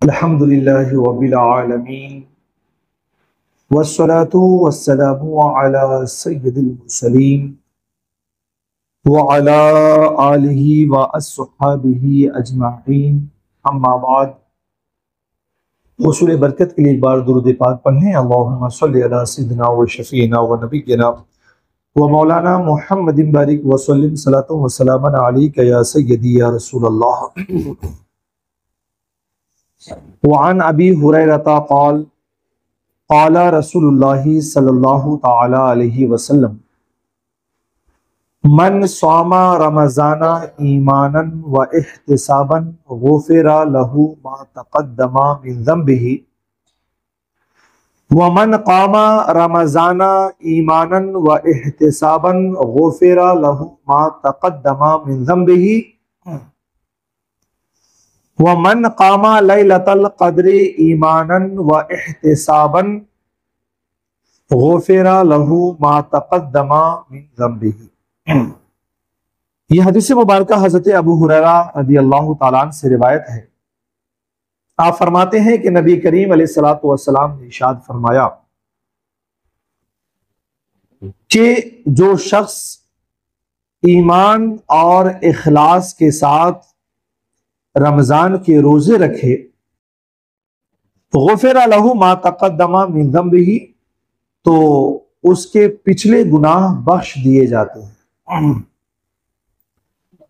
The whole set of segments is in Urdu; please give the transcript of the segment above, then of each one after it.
الحمد للہ رب العالمین والصلاة والسلام علی سید المرسلین وعلی آلہ واصحابہ اجمعین، اما بعد۔ حصول برکت کے لیے ایک بار درود پاک پڑھ لیں۔ اللہم صلی علی سیدنا و شفیعنا و نبینا و مولانا محمد بارک وسلم صلاۃ و سلام علیک یا سیدی یا رسول اللہ۔ وعن ابی ہریرہ قال قال رسول اللہ صلی اللہ تعالی علیہ وسلم من صام رمضان ایمانا و احتسابا غفر له ما تقدم من ذنبه ومن قام رمضان ایمانا و احتسابا غفر له ما تقدم من ذنبه ومن قام لیلۃ القدر ایمانا و احتسابا غفر له ما تقدم من ذنبه۔ یہ حدیث مبارکہ حضرت ابو ہریرہ رضی اللہ تعالیٰ عنہ سے روایت ہے۔ آپ فرماتے ہیں کہ نبی کریم علیہ الصلوۃ والسلام نے ارشاد فرمایا کہ جو شخص ایمان اور اخلاص کے ساتھ رمضان کے روزے رکھے غفر لہ ما تقدم من ذنبہ، تو اس کے پچھلے گناہ بخش دیے جاتے ہیں۔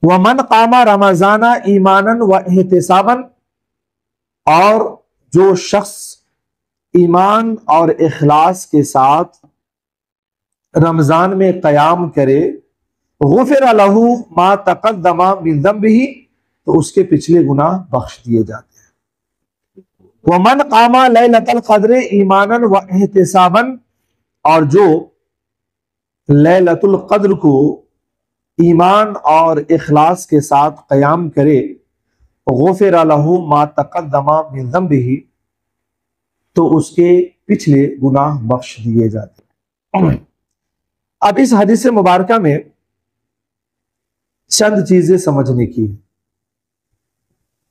ومن قام رمضان ایمانا و احتسابا، اور جو شخص ایمان اور اخلاص کے ساتھ رمضان میں قیام کرے غفر لہ ما تقدم من ذنبہ، تو اس کے پچھلے گناہ بخش دیے جاتے ہیں۔ ومن قام لیلۃ القدر ایمانا و احتسابا، اور جو لیلۃ القدر کو ایمان اور اخلاص کے ساتھ قیام کرے غفر لہ ما تقدم من ذنبہ، تو اس کے پچھلے گناہ بخش دیے جاتے ہیں۔ اب اس حدیث مبارکہ میں چند چیزیں سمجھنے کی ہیں۔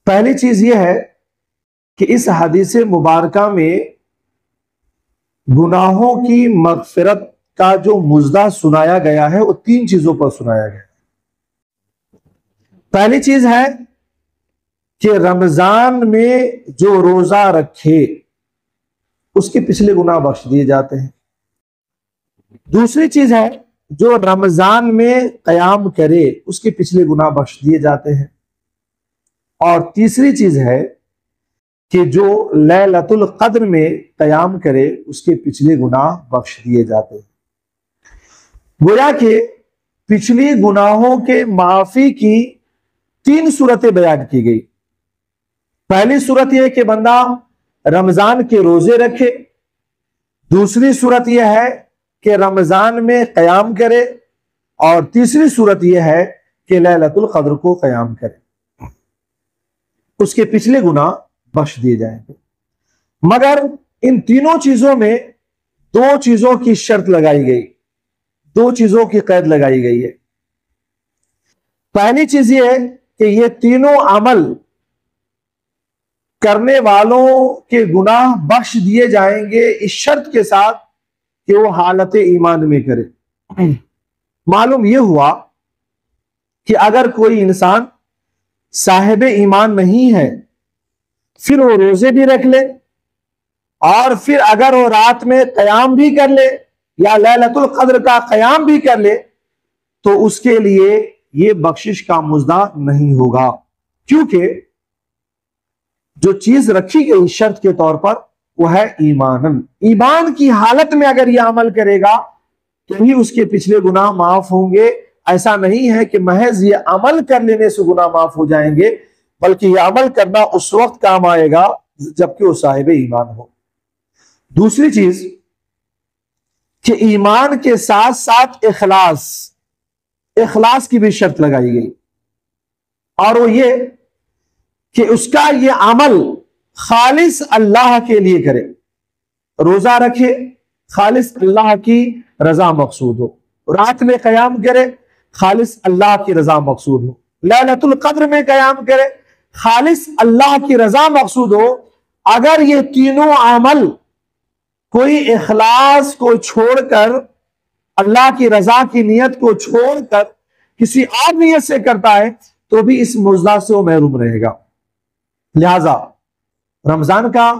پہلی چیز یہ ہے کہ اس حدیث مبارکہ میں گناہوں کی مغفرت کا جو مژدہ سنایا گیا ہے وہ تین چیزوں پر سنایا گیا ہے۔ پہلی چیز ہے کہ رمضان میں جو روزہ رکھے اس کے پچھلے گناہ بخش دیے جاتے ہیں۔ دوسری چیز ہے جو رمضان میں قیام کرے اس کے پچھلے گناہ بخش دیے جاتے ہیں۔ اور تیسری چیز ہے کہ جو لیلۃ القدر میں قیام کرے اس کے پچھلے گناہ بخش دیے جاتے ہیں۔ گویا کہ پچھلی گناہوں کے معافی کی تین صورتیں بیان کی گئی۔ پہلی صورت یہ کہ بندہ رمضان کے روزے رکھے، دوسری صورت یہ ہے کہ رمضان میں قیام کرے، اور تیسری صورت یہ ہے کہ لیلۃ القدر کو قیام کرے، اس کے پچھلے گناہ بخش دیے جائیں گے۔ مگر ان تینوں چیزوں میں دو چیزوں کی شرط لگائی گئی، دو چیزوں کی قید لگائی گئی ہے۔ پہلی چیز یہ ہے کہ یہ تینوں عمل کرنے والوں کے گناہ بخش دیے جائیں گے، اس شرط کے ساتھ کہ وہ حالت ایمان میں کرے۔ معلوم یہ ہوا کہ اگر کوئی انسان صاحب ایمان نہیں ہے، پھر وہ روزے بھی رکھ لے، اور پھر اگر وہ رات میں قیام بھی کر لے یا لیلۃ القدر کا قیام بھی کر لے، تو اس کے لیے یہ بخشش کا مژدہ نہیں ہوگا، کیونکہ جو چیز رکھی گئی شرط کے طور پر وہ ہے ایمان کی حالت میں اگر یہ عمل کرے گا تو ہی اس کے پچھلے گناہ معاف ہوں گے۔ ایسا نہیں ہے کہ محض یہ عمل کر لینے سے گناہ معاف ہو جائیں گے، بلکہ یہ عمل کرنا اس وقت کام آئے گا جبکہ وہ صاحب ایمان ہو۔ دوسری چیز کہ ایمان کے ساتھ ساتھ اخلاص کی بھی شرط لگائی گئی، اور وہ یہ کہ اس کا یہ عمل خالص اللہ کے لیے کرے، روزہ رکھے خالص اللہ کی رضا مقصود ہو، رات میں قیام کرے خالص اللہ کی رضا مقصود ہو، لیلۃ القدر میں قیام کرے خالص اللہ کی رضا مقصود ہو، اگر یہ تینوں عمل کوئی اخلاص کو چھوڑ کر، اللہ کی رضا کی نیت کو چھوڑ کر کسی اور نیت سے کرتا ہے تو بھی اس مزدہ سے وہ محروم رہے گا۔ لہذا رمضان کا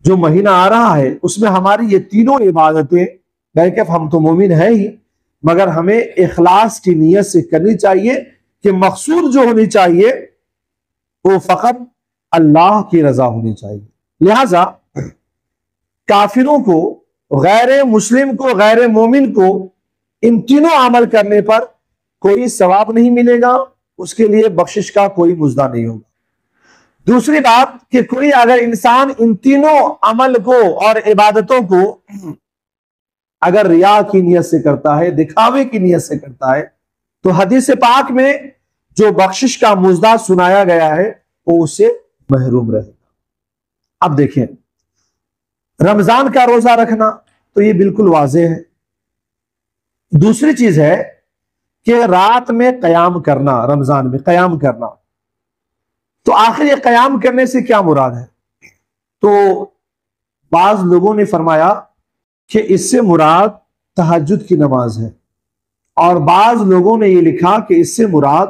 جو مہینہ آ رہا ہے اس میں ہماری یہ تینوں عبادتیں، بلکہ ہم تو مومن ہیں ہی، مگر ہمیں اخلاص کی نیت سے کرنی چاہیے کہ مقصود جو ہونی چاہیے وہ فقط اللہ کی رضا ہونی چاہیے۔ لہذا کافروں کو، غیر مسلم کو، غیر مومن کو ان تینوں عمل کرنے پر کوئی ثواب نہیں ملے گا، اس کے لیے بخشش کا کوئی مزدہ نہیں ہوگا۔ دوسری بات کہ کوئی اگر انسان ان تینوں عمل کو اور عبادتوں کو اگر ریا کی نیت سے کرتا ہے، دکھاوے کی نیت سے کرتا ہے، تو حدیث پاک میں جو بخشش کا مزدہ سنایا گیا ہے وہ اس سے محروم رہے گا۔ اب دیکھیں، رمضان کا روزہ رکھنا تو یہ بالکل واضح ہے۔ دوسری چیز ہے کہ رات میں قیام کرنا، رمضان میں قیام کرنا، تو آخر یہ قیام کرنے سے کیا مراد ہے؟ تو بعض لوگوں نے فرمایا کہ اس سے مراد تہجد کی نماز ہے، اور بعض لوگوں نے یہ لکھا کہ اس سے مراد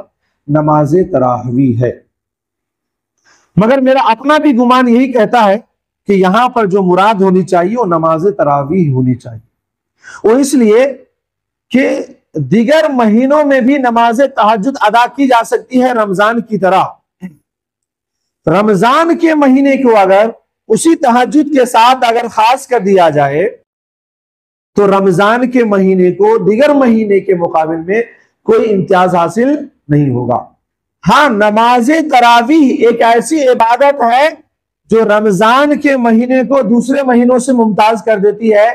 نماز تراویح ہے۔ مگر میرا اپنا بھی گمان یہی کہتا ہے کہ یہاں پر جو مراد ہونی چاہیے وہ نماز تراویح ہونی چاہیے، وہ اس لیے کہ دیگر مہینوں میں بھی نماز تہجد ادا کی جا سکتی ہے رمضان کی طرح۔ رمضان کے مہینے کو اگر اسی تہجد کے ساتھ اگر خاص کر دیا جائے تو رمضان کے مہینے کو دیگر مہینے کے مقابل میں کوئی امتیاز حاصل نہیں ہوگا۔ ہاں، نماز تراویح ایک ایسی عبادت ہے جو رمضان کے مہینے کو دوسرے مہینوں سے ممتاز کر دیتی ہے،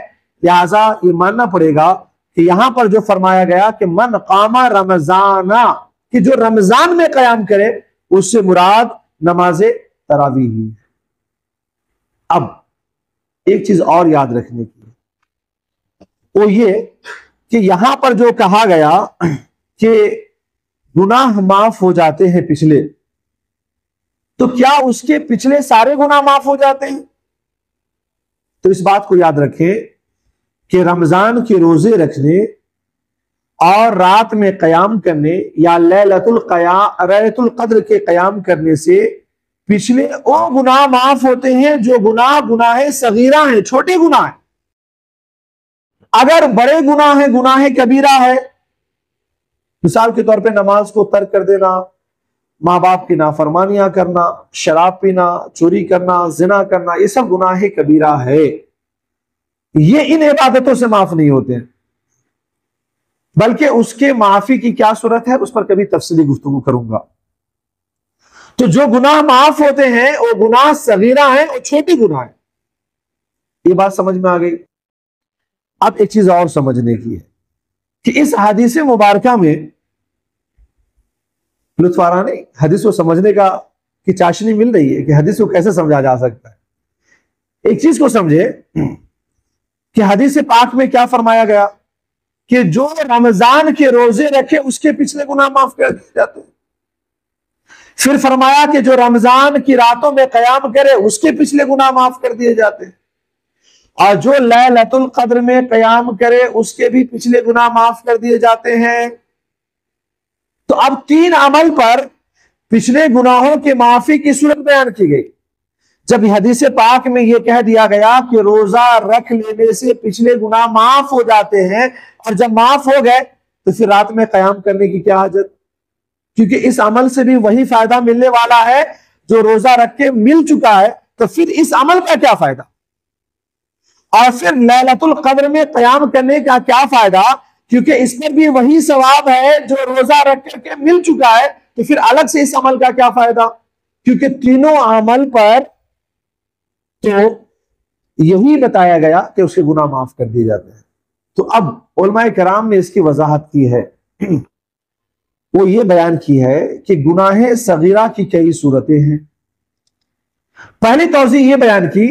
لہذا یہ ماننا پڑے گا کہ یہاں پر جو فرمایا گیا کہ من قام رمضان، کہ جو رمضان میں قیام کرے اس سے مراد نماز تراویح ہی۔ اب ایک چیز اور یاد رکھنے کی وہ یہ کہ یہاں پر جو کہا گیا کہ گناہ معاف ہو جاتے ہیں پچھلے، تو کیا اس کے پچھلے سارے گناہ معاف ہو جاتے ہیں؟ تو اس بات کو یاد رکھیں کہ رمضان کے روزے رکھنے اور رات میں قیام کرنے یا لیلۃ القدر کے قیام کرنے سے پچھلے وہ گناہ معاف ہوتے ہیں جو گناہ صغیرہ ہیں، چھوٹے گناہ ہیں۔ اگر بڑے گناہ ہیں، گناہ کبیرہ ہے، مثال کے طور پہ نماز کو ترک کر دینا، ماں باپ کی نافرمانیاں کرنا، شراب پینا، چوری کرنا، زنا کرنا، یہ سب گناہ کبیرہ ہے، یہ ان عبادتوں سے معاف نہیں ہوتے ہیں، بلکہ اس کے معافی کی کیا صورت ہے اس پر کبھی تفصیلی گفتگو کروں گا۔ تو جو گناہ معاف ہوتے ہیں وہ گناہ صغیرہ ہیں، وہ چھوٹی گناہ ہیں۔ یہ بات سمجھ میں آ گئی؟ اب ایک چیز اور سمجھنے کی ہے کہ اس حدیث مبارکہ میں لطف آ رہا نہیں، حدیث کو سمجھنے کا کی چاشنی مل رہی ہے کہ حدیث کو کیسے سمجھا جا سکتا ہے۔ ایک چیز کو سمجھے کہ حدیث پاک میں کیا فرمایا گیا کہ جو رمضان کے روزے رکھے اس کے پچھلے گناہ معاف کر دیے جاتے ہیں۔ پھر فرمایا کہ جو رمضان کی راتوں میں قیام کرے اس کے پچھلے گناہ معاف کر دیے جاتے ہیں، اور جو لیلۃ القدر میں قیام کرے اس کے بھی پچھلے گناہ معاف کر دیے جاتے ہیں۔ تو اب تین عمل پر پچھلے گناہوں کے معافی کی صورت بیان کی گئی۔ جب حدیث پاک میں یہ کہہ دیا گیا کہ روزہ رکھ لینے سے پچھلے گناہ معاف ہو جاتے ہیں، اور جب معاف ہو گئے تو پھر رات میں قیام کرنے کی کیا حاجت؟ کیونکہ اس عمل سے بھی وہی فائدہ ملنے والا ہے جو روزہ رکھ کے مل چکا ہے، تو پھر اس عمل کا کیا فائدہ؟ اور پھر لیلۃ القدر میں قیام کرنے کا کیا فائدہ؟ کیونکہ اس پر بھی وہی ثواب ہے جو روزہ رکھ کر کے مل چکا ہے، تو پھر الگ سے اس عمل کا کیا فائدہ؟ کیونکہ تینوں عمل پر تو یہی بتایا گیا کہ اس کے گناہ معاف کر دیے جاتے ہیں۔ تو اب علماء کرام نے اس کی وضاحت کی ہے، وہ یہ بیان کی ہے کہ گناہ صغیرہ کی کئی صورتیں ہیں۔ پہلی توضیح یہ بیان کی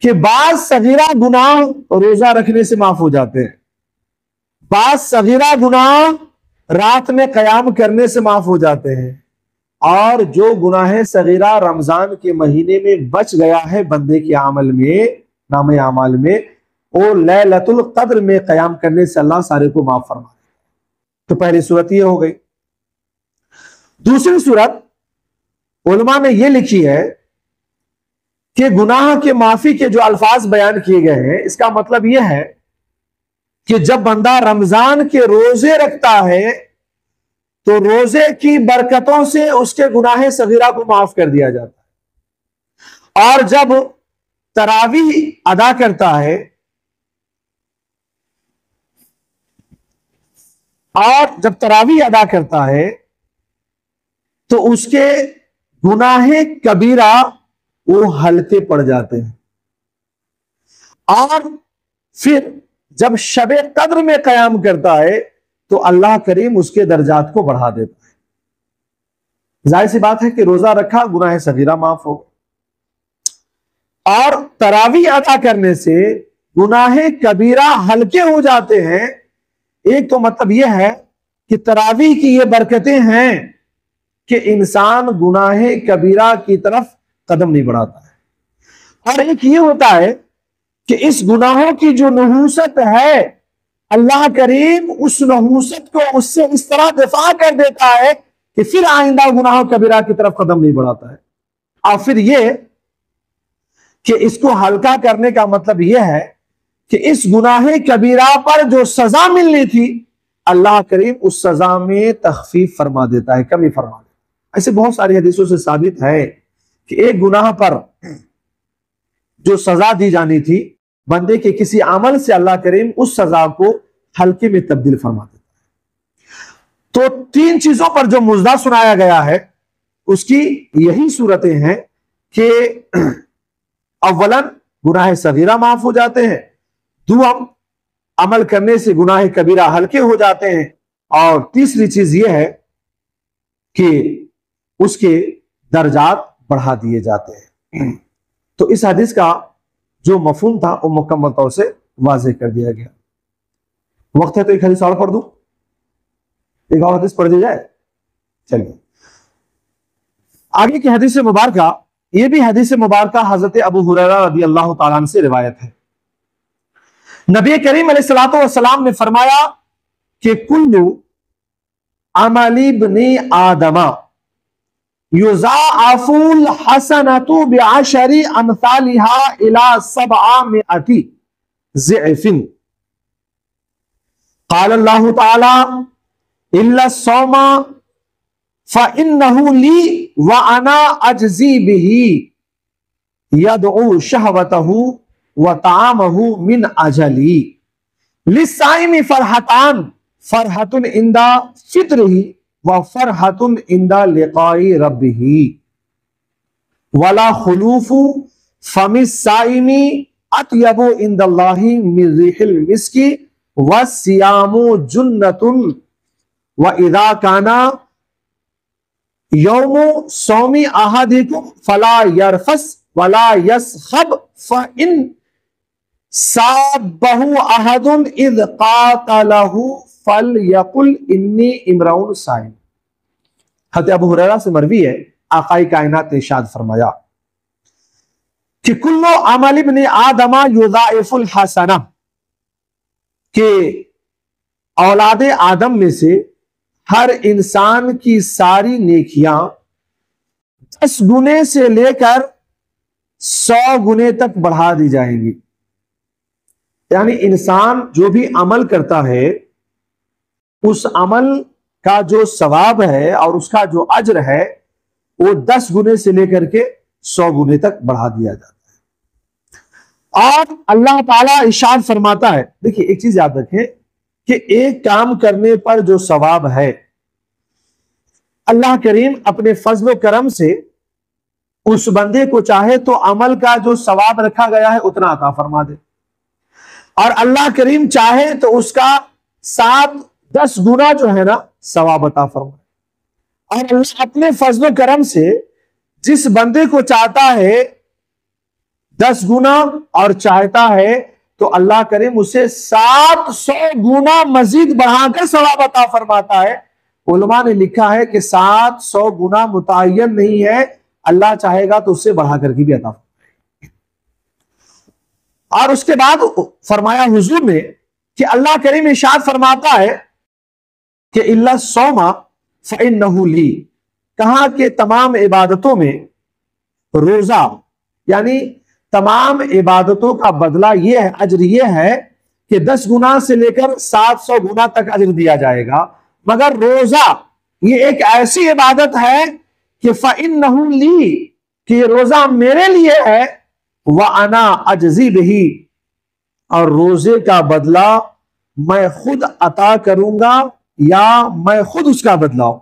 کہ بعض صغیرہ گناہ روزہ رکھنے سے معاف ہو جاتے ہیں، بعض صغیرہ گناہ رات میں قیام کرنے سے معاف ہو جاتے ہیں، اور جو گناہ صغیرہ رمضان کے مہینے میں بچ گیا ہے بندے کے عمل میں، نام اعمال میں، وہ لیلۃ القدر میں قیام کرنے سے اللہ سارے کو معاف فرما دے۔ تو پہلی صورت یہ ہو گئی۔ دوسری صورت علماء نے یہ لکھی ہے کہ گناہ کے معافی کے جو الفاظ بیان کیے گئے ہیں، اس کا مطلب یہ ہے کہ جب بندہ رمضان کے روزے رکھتا ہے تو روزے کی برکتوں سے اس کے گناہ صغیرہ کو معاف کر دیا جاتا ہے، اور جب تراویح ادا کرتا ہے تو اس کے گناہ کبیرہ وہ ہلکے پڑ جاتے ہیں، اور پھر جب شب قدر میں قیام کرتا ہے تو اللہ کریم اس کے درجات کو بڑھا دیتا ہے۔ ظاہر سی بات ہے کہ روزہ رکھا، گناہ صغیرہ معاف ہو، اور تراویح ادا کرنے سے گناہ کبیرہ ہلکے ہو جاتے ہیں۔ ایک تو مطلب یہ ہے کہ تراویح کی یہ برکتیں ہیں کہ انسان گناہ کبیرہ کی طرف قدم نہیں بڑھاتا ہے، اور ایک یہ ہوتا ہے کہ اس گناہوں کی جو نحوست ہے، اللہ کریم اس نحوست کو اس سے اس طرح دفاع کر دیتا ہے کہ پھر آئندہ گناہ کبیرہ کی طرف قدم نہیں بڑھاتا ہے۔ اور پھر یہ کہ اس کو ہلکا کرنے کا مطلب یہ ہے کہ اس گناہ کبیرہ پر جو سزا ملنی تھی، اللہ کریم اس سزا میں تخفیف فرما دیتا ہے، کمی فرما دیتا ہے۔ ایسے بہت ساری حدیثوں سے ثابت ہے کہ ایک گناہ پر جو سزا دی جانی تھی بندے کے کسی عمل سے، اللہ کریم اس سزا کو ہلکے میں تبدیل فرما دیتا ہے۔ تو تین چیزوں پر جو مزدہ سنایا گیا ہے اس کی یہی صورتیں ہیں کہ اولاً گناہ صغیرہ معاف ہو جاتے ہیں، دوم عمل کرنے سے گناہ کبیرہ ہلکے ہو جاتے ہیں، اور تیسری چیز یہ ہے کہ اس کے درجات بڑھا دیے جاتے ہیں۔ تو اس حدیث کا جو مفہوم تھا وہ مکمل طور سے واضح کر دیا گیا۔ وقت ہے تو ایک حدیث اور پڑھ دوں، ایک اور حدیث پڑھ دی جائے۔ چلیے آگے کی حدیث مبارکہ، یہ بھی حدیث مبارکہ حضرت ابو ہریرہ رضی اللہ تعالیٰ عنہ سے روایت ہے۔ نبی کریم علیہ الصلوۃ والسلام نے فرمایا کہ کل عمل ابن آدم یضاعف الحسنۃ بعشر امثالها الى 700 ضعف۔ قال اللہ تعالی الا الصوم فانه لي وانا اجزی به يدعو شهوته وطعامه من اجلی للصائم فرحتان، فرحۃ عند فطره وفرحۃ عند لقاء ربه، ولا خلوف فم الصائم اطیب عند اللہ من ریح المسک والصیام جنۃ، واذا کان یوم صوم احدکم فلا یرفث ولا یسخب فإن صابہ احد اذ قاتلہ فلیقل انی امرؤ صائم۔ حضرت ابو ہریرہ سے مروی ہے، آقا کائنات نے ارشاد فرمایا کہ کل عمل ابن آدم یضاعف الحسنہ، کہ اولاد آدم میں سے ہر انسان کی ساری نیکیاں 10 گنے سے لے کر 100 گنے تک بڑھا دی جائیں گی۔ یعنی انسان جو بھی عمل کرتا ہے اس عمل کا جو ثواب ہے اور اس کا جو اجر ہے وہ 10 گنے سے لے کر کے 100 گنے تک بڑھا دیا جاتا ہے۔ اور اللہ تعالیٰ ارشاد فرماتا ہے، دیکھیے ایک چیز یاد رکھیں کہ ایک کام کرنے پر جو ثواب ہے اللہ کریم اپنے فضل و کرم سے اس بندے کو چاہے تو عمل کا جو ثواب رکھا گیا ہے اتنا عطا فرما دے، اور اللہ کریم چاہے تو اس کا 7-10 گنا جو ہے نا ثواب عطا فرمائے۔ اور اللہ اپنے فضل و کرم سے جس بندے کو چاہتا ہے 10 گنا اور چاہتا ہے تو اللہ کریم اسے 700 گنا مزید بڑھا کر ثواب عطا فرماتا ہے۔ علماء نے لکھا ہے کہ 700 گنا متعین نہیں ہے، اللہ چاہے گا تو اس سے بڑھا کر کے بھی عطا فرمائے۔ اور اس کے بعد فرمایا حضور نے کہ اللہ کریم ارشاد فرماتا ہے کہ الا الصوم فإنہ لی، کہا کہ تمام عبادتوں میں روزہ یعنی تمام عبادتوں کا بدلہ یہ ہے، اجر یہ ہے کہ 10 گنا سے لے کر 700 گنا تک اجر دیا جائے گا، مگر روزہ یہ ایک ایسی عبادت ہے کہ فإنہ لی، کہ یہ روزہ میرے لیے ہے، وَأَنَا أَجْزِي بِهِ، اور روزے کا بدلہ میں خود عطا کروں گا یا میں خود اس کا بدلہ ہوں۔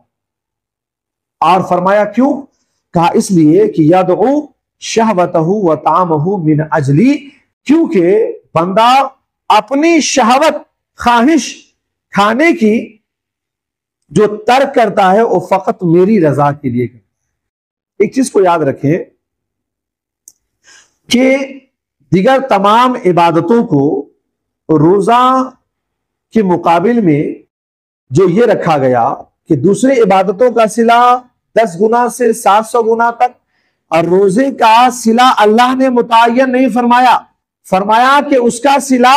اور فرمایا کیوں؟ کہا اس لیے کہ یدعو شہوتہ وطعامہ من اجلی، کیونکہ بندہ اپنی شہوت خواہش کھانے کی جو ترک کرتا ہے وہ فقط میری رضا کے لیے کرتا ہے۔ ایک چیز کو یاد رکھیں کہ دیگر تمام عبادتوں کو روزہ کے مقابل میں جو یہ رکھا گیا کہ دوسری عبادتوں کا صلہ 10 گنا سے 700 گنا تک، اور روزے کا صلہ اللہ نے متعین نہیں فرمایا، فرمایا کہ اس کا صلہ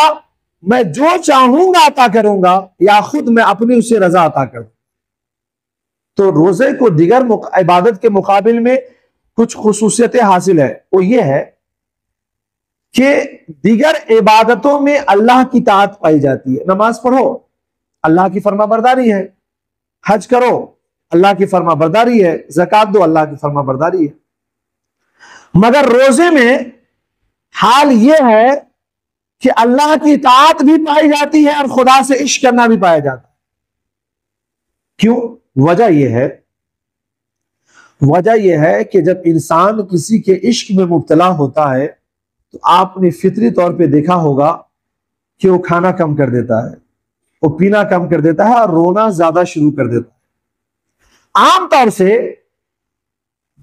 میں جو چاہوں گا عطا کروں گا یا خود میں اپنی اسے رضا عطا کروں۔ تو روزے کو دیگر عبادت کے مقابل میں کچھ خصوصیتیں حاصل ہے، وہ یہ ہے کہ دیگر عبادتوں میں اللہ کی اطاعت پائی جاتی ہے، نماز پڑھو اللہ کی فرما برداری ہے، حج کرو اللہ کی فرما برداری ہے، زکات دو اللہ کی فرما برداری ہے، مگر روزے میں حال یہ ہے کہ اللہ کی اطاعت بھی پائی جاتی ہے اور خدا سے عشق کرنا بھی پایا جاتا ہے۔ کیوں؟ وجہ یہ ہے کہ جب انسان کسی کے عشق میں مبتلا ہوتا ہے تو آپ نے فطری طور پہ دیکھا ہوگا کہ وہ کھانا کم کر دیتا ہے، وہ پینا کم کر دیتا ہے اور رونا زیادہ شروع کر دیتا ہے۔ عام طور سے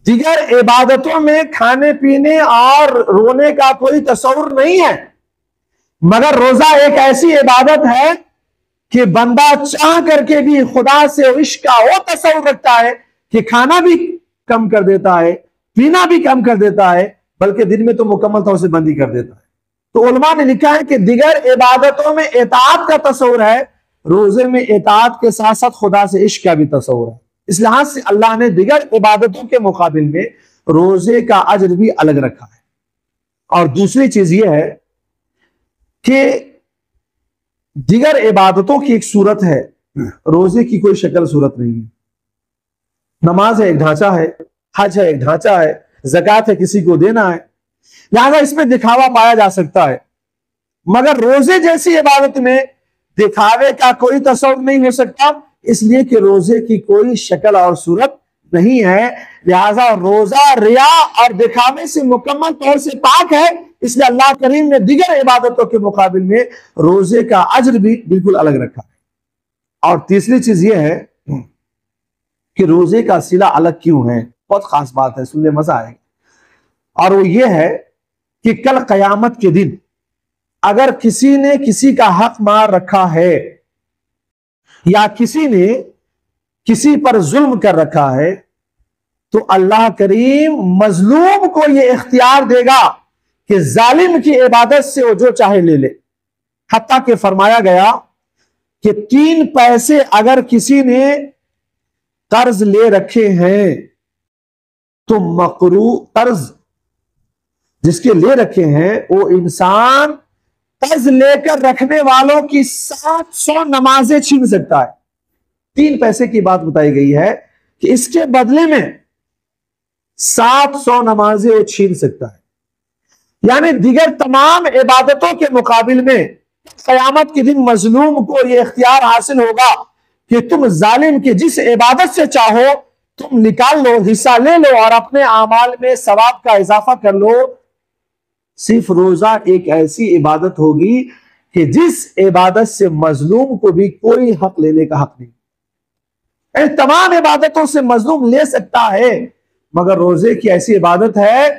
دیگر عبادتوں میں کھانے پینے اور رونے کا کوئی تصور نہیں ہے، مگر روزہ ایک ایسی عبادت ہے کہ بندہ چاہ کر کے بھی خدا سے عشق کا وہ تصور رکھتا ہے کہ کھانا بھی کم کر دیتا ہے، پینا بھی کم کر دیتا ہے، بلکہ دن میں تو مکمل طور سے بندی کر دیتا ہے۔ تو علماء نے لکھا ہے کہ دیگر عبادتوں میں اطاعت کا تصور ہے، روزے میں اطاعت کے ساتھ ساتھ خدا سے عشق کا بھی تصور ہے۔ اس لحاظ سے اللہ نے دیگر عبادتوں کے مقابل میں روزے کا اجر بھی الگ رکھا ہے۔ اور دوسری چیز یہ ہے کہ دیگر عبادتوں کی ایک صورت ہے، روزے کی کوئی شکل صورت نہیں ہے۔ نماز ہے ایک ڈھانچہ ہے، حج ہے ایک ڈھانچہ ہے، زکات ہے کسی کو دینا ہے، لہذا اس میں دکھاوا پایا جا سکتا ہے، مگر روزے جیسی عبادت میں دکھاوے کا کوئی تصور نہیں ہو سکتا، اس لیے کہ روزے کی کوئی شکل اور صورت نہیں ہے، لہذا روزہ ریا اور دکھاوے سے مکمل طور سے پاک ہے، اس لیے اللہ کریم نے دیگر عبادتوں کے مقابل میں روزے کا اجر بھی بالکل الگ رکھا ہے۔ اور تیسری چیز یہ ہے کہ روزے کا صلہ الگ کیوں ہے، بہت خاص بات ہے، سننے مزہ آئے گا، اور وہ یہ ہے کہ کل قیامت کے دن اگر کسی نے کسی کا حق مار رکھا ہے یا کسی نے کسی پر ظلم کر رکھا ہے تو اللہ کریم مظلوم کو یہ اختیار دے گا کہ ظالم کی عبادت سے وہ جو چاہے لے لے، حتیٰ کہ فرمایا گیا کہ 3 پیسے اگر کسی نے قرض لے رکھے ہیں تو مقروض قرض جس کے لے رکھے ہیں وہ انسان قرض لے کر رکھنے والوں کی 700 نمازیں چھین سکتا ہے۔ 3 پیسے کی بات بتائی گئی ہے کہ اس کے بدلے میں 700 نمازیں وہ چھین سکتا ہے، یعنی دیگر تمام عبادتوں کے مقابل میں قیامت کے دن مظلوم کو یہ اختیار حاصل ہوگا کہ تم ظالم کی جس عبادت سے چاہو تم نکال لو، حصہ لے لو اور اپنے اعمال میں ثواب کا اضافہ کر لو۔ صرف روزہ ایک ایسی عبادت ہوگی کہ جس عبادت سے مظلوم کو بھی کوئی حق لینے کا حق نہیں۔ تمام عبادتوں سے مظلوم لے سکتا ہے، مگر روزے کی ایسی عبادت ہے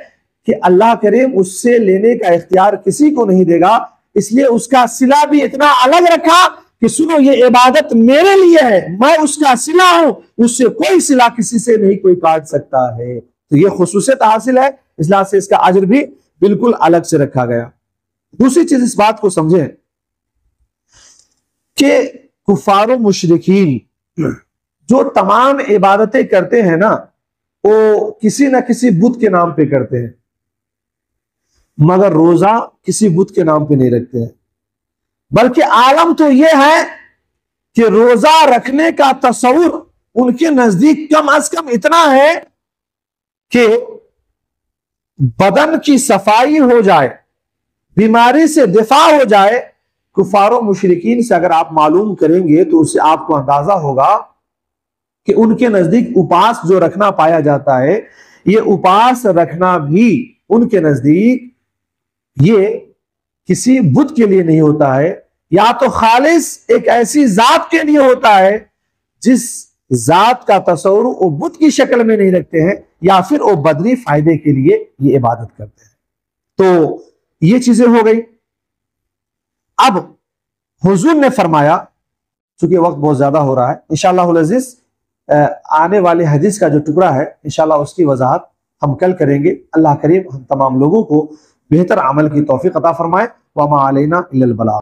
کہ اللہ کریم اس سے لینے کا اختیار کسی کو نہیں دے گا، اس لیے اس کا صلہ بھی اتنا الگ رکھا کہ سنو یہ عبادت میرے لیے ہے، میں اس کا صلہ ہوں، اس سے کوئی صلہ کسی سے نہیں کوئی کاٹ سکتا ہے، تو یہ خصوصیت حاصل ہے، اس لحاظ سے اس کا اجر بھی بالکل الگ سے رکھا گیا۔ دوسری چیز اس بات کو سمجھیں کہ کفار و مشرکین جو تمام عبادتیں کرتے ہیں نا، وہ کسی نہ کسی بت کے نام پہ کرتے ہیں، مگر روزہ کسی بت کے نام پہ نہیں رکھتے ہیں، بلکہ عالم تو یہ ہے کہ روزہ رکھنے کا تصور ان کے نزدیک کم از کم اتنا ہے کہ بدن کی صفائی ہو جائے، بیماری سے دفاع ہو جائے۔ کفار و مشرکین سے اگر آپ معلوم کریں گے تو اس سے آپ کو اندازہ ہوگا کہ ان کے نزدیک اپاس جو رکھنا پایا جاتا ہے، یہ اپاس رکھنا بھی ان کے نزدیک یہ کسی بت کے لیے نہیں ہوتا ہے، یا تو خالص ایک ایسی ذات کے لیے ہوتا ہے جس ذات کا تصور وہ بت کی شکل میں نہیں رکھتے ہیں، یا پھر وہ بدنی فائدے کے لیے یہ عبادت کرتے ہیں۔ تو یہ چیزیں ہو گئی۔ اب حضور نے فرمایا، چونکہ وقت بہت زیادہ ہو رہا ہے، انشاءاللہ العزیز آنے والے حدیث کا جو ٹکڑا ہے انشاءاللہ اس کی وضاحت ہم کل کریں گے۔ اللہ کریم ہم تمام لوگوں کو بہتر عمل کی توفیق عطا فرمائے۔ وما علینا الا البلاغ۔